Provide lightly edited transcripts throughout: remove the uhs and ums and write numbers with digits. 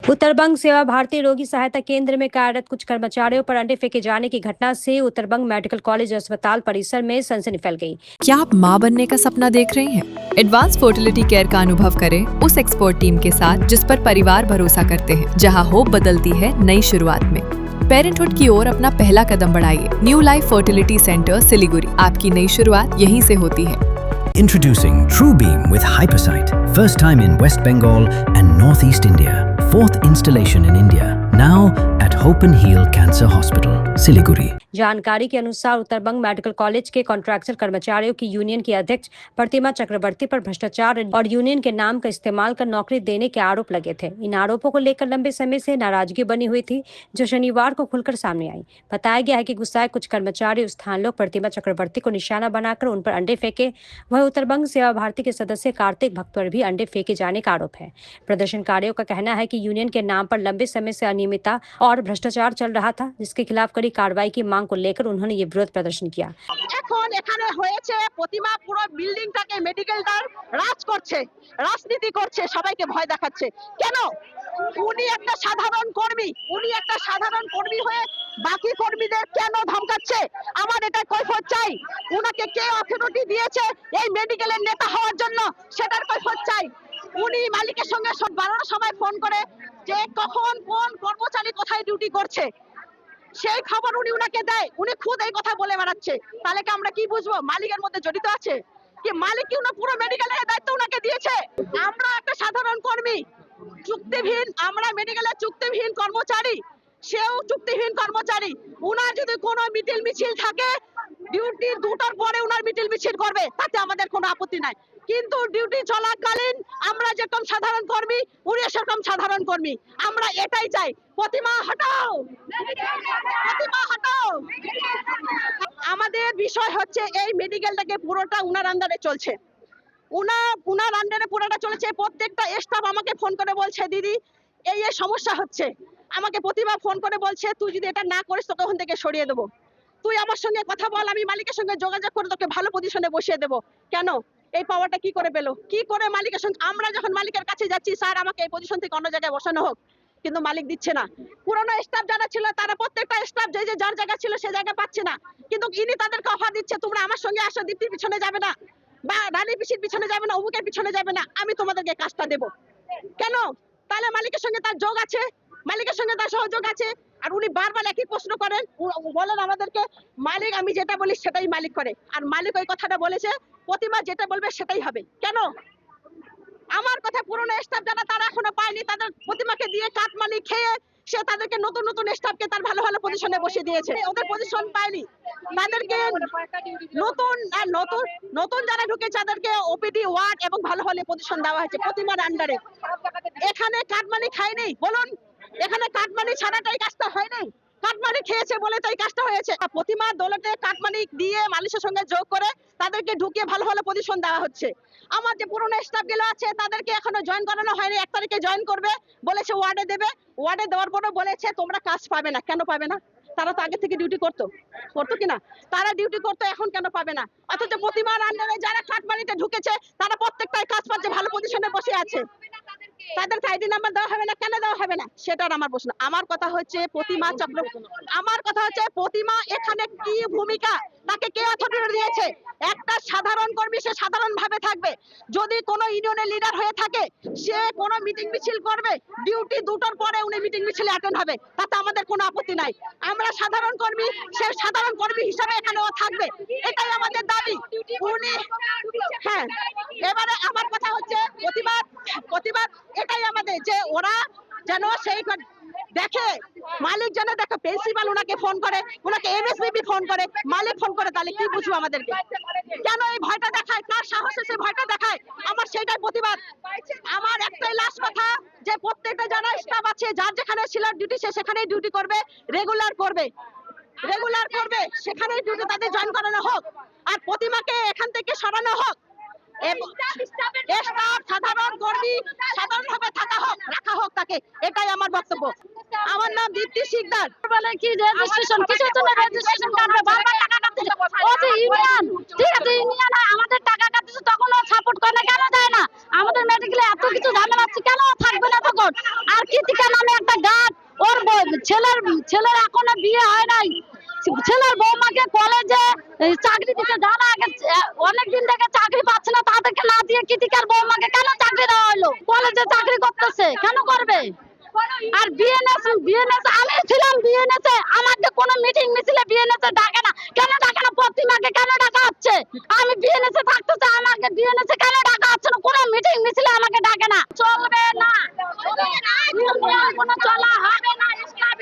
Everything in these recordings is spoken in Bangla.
उत्तरबंग सेवा भारती रोगी सहायता केंद्र में कार्यरत कुछ कर्मचारियों पर अंडे फेंके जाने की घटना से उत्तरबंग मेडिकल कॉलेज अस्पताल परिसर में सनसनी फैल गई। क्या आप मां बनने का सपना देख रहे हैं? एडवांस फर्टिलिटी केयर का अनुभव करें उस एक्सपर्ट टीम के साथ जिस पर परिवार भरोसा करते हैं, जहां होप बदलती है नई शुरुआत में। पेरेंटहुड की ओर अपना पहला कदम बढ़ाइए। New life fertility centre Siliguri, आपकी नई शुरुआत यहीं से होती है। Introducing TrueBeam with Hypersight, first time in West Bengal and Northeast India. Fourth installation in India, now at Hope and Heal Cancer Hospital, Siliguri. जानकारी के अनुसार उत्तरबंग मेडिकल कॉलेज के कॉन्ट्रैक्चुअल कर्मचारियों की यूनियन की अध्यक्ष प्रतिमा चक्रवर्ती पर भ्रष्टाचार और यूनियन के नाम का इस्तेमाल कर नौकरी देने के आरोप लगे थे। इन आरोपों को लेकर लंबे समय से नाराजगी बनी हुई थी, जो शनिवार को खुलकर सामने आई। बताया गया है कि गुस्साए कुछ कर्मचारी स्थानीय लोग प्रतिमा चक्रवर्ती को निशाना बनाकर उन पर अंडे फेंके। वह उत्तरबंग सेवा भारती के सदस्य कार्तिक भक्त पर भी अंडे फेंके जाने का आरोप है। प्रदर्शनकारियों का कहना है कि यूनियन के नाम पर लंबे समय से अनियमितता और भ्रष्टाचार चल रहा था, जिसके खिलाफ कड़ी कार्रवाई की मांग को लेकर उन्होंने ये विरोध प्रदर्शन किया। এখন এখানে হয়েছে প্রতিমা পুরো বিল্ডিংটাকে মেডিকেলটার রাজ করছে, রাজনীতি করছে, সবাইকে ভয় দেখাচ্ছে। কেন? উনি একটা সাধারণ কর্মী, উনি একটা সাধারণ কর্মী হয়ে বাকি কর্মীদের কেন ধমকাচ্ছে? আমার এটা কৈফিয়ত চাই। উনাকে কে অথরিটি দিয়েছে এই মেডিকেলের নেতা হওয়ার জন্য, সেটার কৈফিয়ত চাই। উনি মালিকের সঙ্গে বারোটার সময় ফোন করে যে কখন কোন কর্মচারী কোথায় ডিউটি করছে সেই খবর উনি উনাকে দেয়। উনি খুদ এই কথা বলে বেড়াচ্ছে। তাহলে কি আমরা কি বুঝবো মালিকের মধ্যে জড়িত আছে? কি মালিক কি উনি পুরো মেডিকেলের দায়িত্ব উনাকে দিয়েছে? আমরা একটা সাধারণ কর্মী, চুক্তিবিহীন, আমরা মেডিকেলের চুক্তিবিহীন কর্মচারী, সেও চুক্তিবিহীন কর্মচারী। উনার যদি কোনো মিটিল মিছিল থাকে, ডিউটি 2টার পরে উনার মিটিল মিছিল করবে, তাতে আমাদের কোনো আপত্তি নাই। কিন্তু ডিউটি চলাকালীন আমরা যেরকম সাধারণ কর্মী, উনি সেরকম সাধারণ কর্মী। আমরা এটাই চাই, প্রতিমা হটাও, প্রতিমা হটাও। আমাদের বিষয় হচ্ছে এই মেডিকেলটাকে পুরোটা উনার আন্ডারে চলছে, উনার আন্ডারে পুরোটা চলেছে। প্রত্যেকটা স্টাফ আমাকে ফোন করে বলছে, দিদি এই এই সমস্যা হচ্ছে। আমাকে প্রতিমা ফোন করে বলছে, তুই যদি এটা না করিস তোকে ওখান থেকে সরিয়ে দেবো। তুই আমার সঙ্গে কথা বল, আমি মালিকের সঙ্গে যোগাযোগ করে তোকে ভালো পজিশনে বসিয়ে দেবো। কেন এই পাওয়ারটা কি করে পেলো? কি করে মালিকের সঙ্গে? আমরা যখন মালিকের কাছে যাচ্ছি, স্যার আমাকে এই পজিশন থেকে অন্য জায়গায় বসানো হোক, কিন্তু মালিক দিচ্ছে না। পুরোনো স্টাফ যারা ছিল তারা প্রত্যেকটা স্টাফ যে যার জায়গা ছিল সে জায়গা পাচ্ছে না, কিন্তু ইনি তাদেরকে অফার দিচ্ছে, তোমরা আমার সঙ্গে আসো, দীপ্তির পিছনে যাবে না বা রানী পিসির পিছনে যাবে না, অমুকের পিছনে যাবে না, আমি তোমাদেরকে কাজটা দেবো। কেন? তাহলে মালিকের সঙ্গে তার যোগ আছে, মালিকের সঙ্গে তার সহযোগ আছে। আর উনি বারবার একই প্রশ্ন করেন, বলেন আমাদেরকে মালিক আমি যেটা বলি সেটাই মালিক করে। আর মালিক ওই কথাটা বলেছে, প্রতিমা যেটা বলবে সেটাই হবে। কেন? আমার কথা পুরনো স্টাফ যারা তারা এখনো পায়নি, তাদের প্রতিমাকে দিয়ে কাটমানি খেয়ে সে তাদেরকে নতুন নতুন স্টাফকে তার ভালো ভালো পজিশনে বসিয়ে দিয়েছে। ওদের পজিশন পায়নি, তাদেরকে নতুন নতুন নতুন যারা ঢুকেছে তাদেরকে ওপিডি ওয়ার্ড এবং ভালো ভালো পজিশন দেওয়া হয়েছে প্রতিমার আন্ডারে। এখানে কাটমানি খায়নি, বলুন এখানে কাটমানি ছাড়াটাই কাজটা হয়নি, কাটমানি খেয়েছে বলে তো এই কাজটা হয়েছে। প্রতিমার দৌলতে কাটমানি দিয়ে মালিশের সঙ্গে যোগ করে তাদেরকে ঢুকিয়ে ভালো ভালো পজিশন দেওয়া হচ্ছে। আমার যে পুরনো স্টাফ গুলো আছে তাদেরকে এখনো জয়েন করানো হয়নি, 1 তারিখে জয়েন করবে বলেছে, ওয়ার্ডে দেবে। ওয়ার্ডে দেওয়ার পরও বলেছে তোমরা কাজ পাবে না। কেন পাবে না? তারা তো আগে থেকে ডিউটি করতো কিনা? তারা ডিউটি করতো, এখন কেন পাবে না? অথচ প্রতিমার আন্ডারে যারা কাটমানিতে ঢুকেছে তারা প্রত্যেকটাই কাজ পাচ্ছে, ভালো পজিশনে বসে আছে। তাদেরকে আইডি নাম্বার দেওয়া হবে না, কেন দেওয়া হবে না সেটার আমার প্রশ্ন। আমার কথা হচ্ছে প্রতিমা এখানে কি ভূমিকা, তাকে কে অথরিটি দিয়েছে? একটা সাধারণ কর্মী, সে সাধারণ ভাবে থাকবে। যদি কোনো ইউনিয়নের লিডার হয়ে থাকে, সে কোনো মিটিং মিছিল করবে, ডিউটি 2টার পরে উনি মিটিং মিছিলে অ্যাটেন্ড হবে, তাতে আমাদের কোনো আপত্তি নাই। আমরা সাধারণ কর্মী, সে সাধারণ কর্মী হিসাবে এখানেও থাকবে, এটাই আমাদের দাবি। উনি হ্যাঁ, এবারে আমার কথা হচ্ছে প্রতিবাদ এটাই আমাদের, যে ওরা যেন সেই দেখে, মালিক যেন দেখে, প্রিন্সিপাল ওনাকে ফোন করে, ওনাকে এমএসবিবি ফোন করে, মালিক ফোন করে, তাহলে কি বুঝবো আমাদেরকে? কেন এই ভয়টা দেখায়? কার সাহসে সে ভয়টা দেখায়? আমার সেটাই প্রতিবাদ। আমার একটাই লাস্ট কথা, যে প্রত্যেকটা যারা স্টাফ আছে, যার যেখানে সিলার ডিউটি সে সেখানেই ডিউটি করবে, রেগুলার করবে, সেখানেই ডিউটি তাদের জয়েন করানো হোক। আর প্রতিমাকে এখান থেকে সরানো হোক, সাধারণ কর্মী সাধারণভাবে রাখা হোক তাকে, এটাই আমার বক্তব্য। আমার নাম দীপ্তি শিকদার। বলে কি রেজিস্ট্রেশন কিসের জন্য রেজিস্ট্রেশন কাটবে? বারবার টাকা কাটতেছে। ও যে ইউনিয়ন, ঠিক আছে ইউনিয়ন আমাদের টাকা কাটতেছে, তখন ও সাপোর্ট করে না, কেন দেয় না? আমাদের মেডিকেলে এত কিছু ঝামেলা আছে, কেন থাকবে না তখন? আর কৃতিকা নামে একটা গার্ড, ওর ছেলের এখনো বিয়ে হয় নাই, ছেলের বৌমাকে কলেজে চাকরি দিতে জানা আগে অনেকদিন থেকে চাকরি পাচ্ছে না, তাদেরকে না দিয়ে কৃতিকার বৌমাকে কেন চাকরি দেওয়া হলো? কলেজে চাকরি করতেছে, কেন করবে? আর বিএনএস আমি ছিলাম, বিএনএস আমাকে কোনো মিটিং মিছিলে বিএনএস ডাকে না, কেন ডাকে না? প্রতিমাকে কেন ডাকা হচ্ছে? আমি বিএনএস থাকতে চাই, আমাকে বিএনএস কেন ডাকা হচ্ছে না? কোনো মিটিং মিছিলে আমাকে ডাকে না। চলবে না, কোনো চলা হবে না,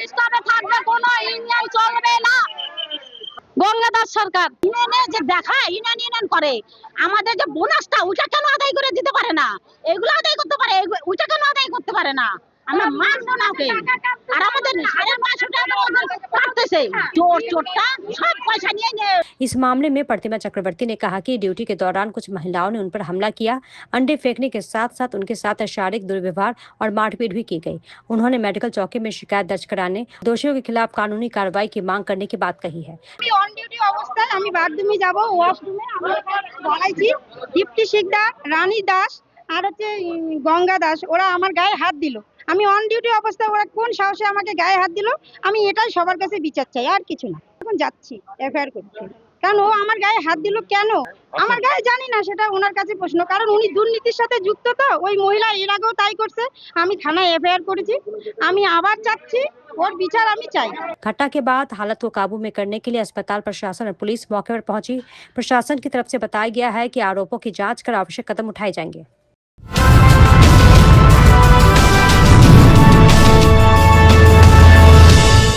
স্টাফে থাকবে, কোনো ইউনিয়ন চলবে না। গঙ্গাদাস সরকার ইউনিয়নে যে দেখায়, ইউনিয়ন করে, আমাদের যে বোনাসটা ওটা কেন আদায় করে দিতে পারে না? এগুলো আদায় করতে পারে, ওটা কেন আদায় করতে পারে না? আমরা মানবো না ওকে। আর আমাদের 550 টাকা কাটতেছে, চোরটা সব পয়সা নিয়ে নিয়ে। इस मामले में प्रतिमा चक्रवर्ती ने कहा कि ड्यूटी के दौरान कुछ महिलाओं ने उन पर हमला किया, अंडे फेंकने के साथ साथ उनके साथ शारीरिक दुर्व्यवहार और मारपीट भी की गई। उन्होंने मेडिकल चौकी में शिकायत दर्ज कराने, दोषियों के खिलाफ कानूनी कार्रवाई की मांग करने की बात कही है। আমি অন ডিউটি অবস্থায় আমি বাথরুমে যাব, ওয়াশরুমে আমি বলাইছি দীপ্তি শিকদার, রানী দাস আর হচ্ছে গঙ্গা দাস, ওরা আমার গায়ে হাত দিল। আমি অন ডিউটি অবস্থায় ওরা কোন সাহসে আমাকে গায়ে হাত দিল? আমি এটাই সবার কাছে বিচার চাই, আর কিছু না। এখন যাচ্ছি এফআইআর করতে, কারণ ও আমার গায়ে হাত দিল কেন? আমার গায়ে জানি না, সেটা ওনার কাছে প্রশ্ন, কারণ উনি দুর্নীতির সাথে যুক্ত। তো ওই মহিলা এর আগেও তাই করছে। আমি থানায় এফআইআর করেছি, আমি আবার চাচ্ছি ওর বিচার আমি চাই। घटना के बाद हालत को काबू में करने के लिए अस्पताल प्रशासन और पुलिस मौके पर पहुंची। प्रशासन की तरफ से बताया गया है कि आरोपों की जांच कर आवश्यक कदम उठाए जाएंगे।